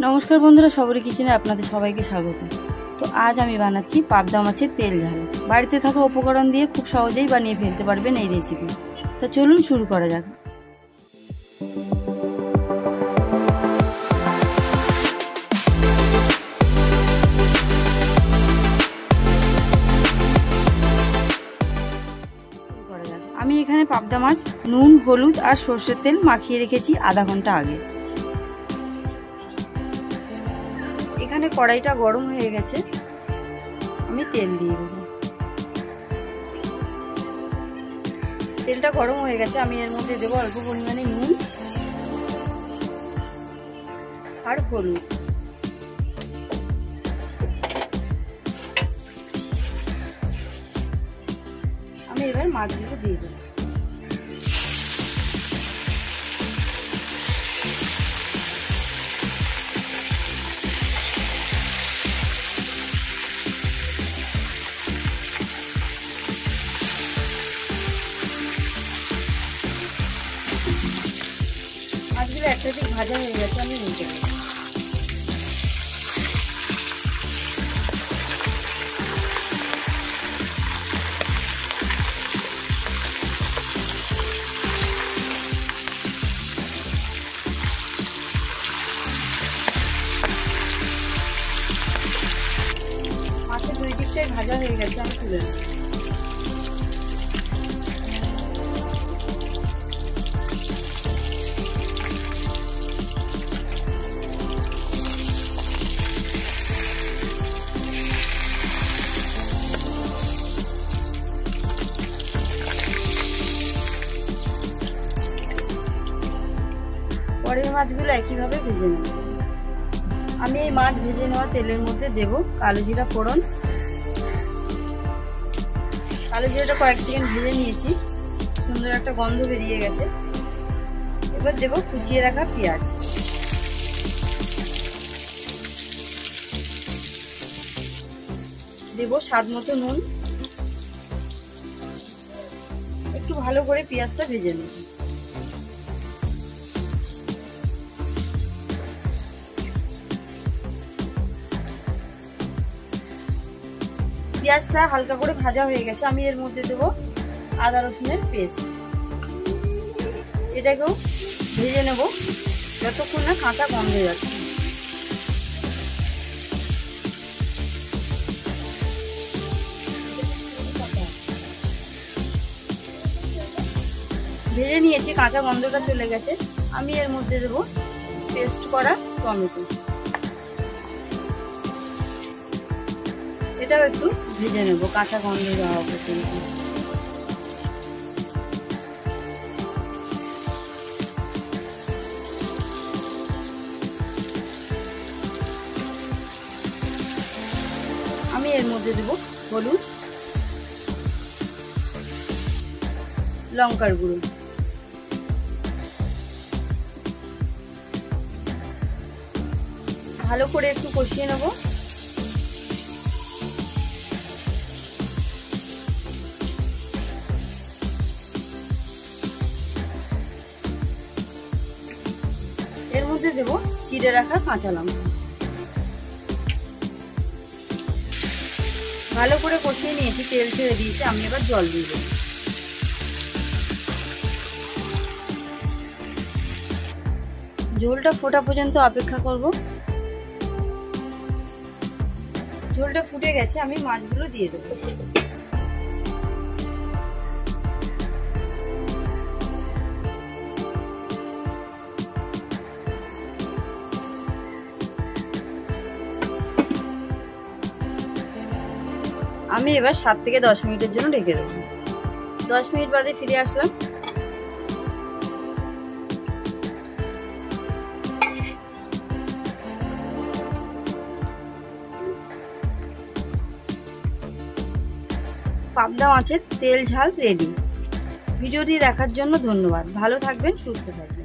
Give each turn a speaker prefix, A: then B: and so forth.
A: নমস্কার বন্ধুরা, সবরি কিচেনে আপনাদের সবাইকে স্বাগত। তো আজ আমি বানাচ্ছি পাবদা মাছের তেল ঝাল। বাড়িতে থাকা উপকরণ দিয়ে খুব সহজেই বানিয়ে ফেলতে পারবেন এই রেসিপি। তো চলুন শুরু করা যাক। আমি এখানে পাবদা মাছ নুন, হলুদ আর সর্ষের তেল মাখিয়ে রেখেছি আধা ঘন্টা আগে। এখানে কড়াইটা গরম হয়ে গেছে, আমি তেল দিয়ে দেব। তেলটা গরম হয়ে গেছে, আমি এর মধ্যে দেবো অল্প পরিমাণে নুন আর হলুদ। আমি এবার মাছগুলো দিয়ে দেবো। মাছগুলো একটা দিক ভাজা হয়ে গেছে, আমি নিতে দেবো। মাছের দুই দিকটাই ভাজা হয়ে গেছে, আমি তুলে নেব। পরের মাছগুলো একইভাবে ভেজে নেব। আমি এই মাছ ভেজে নেওয়া তেলের মধ্যে দেব কালো জিরা ফোড়ন। কালো জিরাটা কয়েক সেকেন্ড ভেজে নিয়েছি, সুন্দর একটা গন্ধ বেরিয়ে গেছে। এবার দেব কুচিয়ে রাখা পেঁয়াজ। দেব স্বাদ মতো নুন। একটু ভালো করে পেঁয়াজটা ভেজে নেব। পেঁয়াজটা হালকা করে ভাজা হয়ে গেছে, আমি এর মধ্যে দেব আদা রসুনের পেস্ট। এটাকেও ভেজে নেব যতক্ষণ না কাঁচা গন্ধ যাচ্ছে। ভেজে নিয়েছি, কাঁচা গন্ধটা চলে গেছে। আমি এর মধ্যে দেব পেস্ট করা টমেটো। এটাও একটু ভেজে নেব কাঁচা গন্ধ যাওয়া পর্যন্ত। আমি এর মধ্যে দেব হলুদ, লঙ্কার গুঁড়ো, ভালো করে একটু কষিয়ে নেব। এর মধ্যে দেব চিড়ে রাখা কাঁচা লঙ্কা। ভালো করে কষিয়ে নিয়েছি, তেল ছেড়ে দিয়েছি। আমি এবার জল দিয়ে দেব। ঝোলটা ফোটা পর্যন্ত অপেক্ষা করব। ঝোলটা ফুটে গেছে, আমি মাছগুলো দিয়ে দেবো। আমি এবার 7 থেকে 10 মিনিটের জন্য ঢেকে দেবো। 10 মিনিট বাদে ফিরে আসলাম। পাবদা মাছের তেল ঝাল রেডি। ভিডিওটি দেখার জন্য ধন্যবাদ। ভালো থাকবেন, সুস্থ থাকবেন।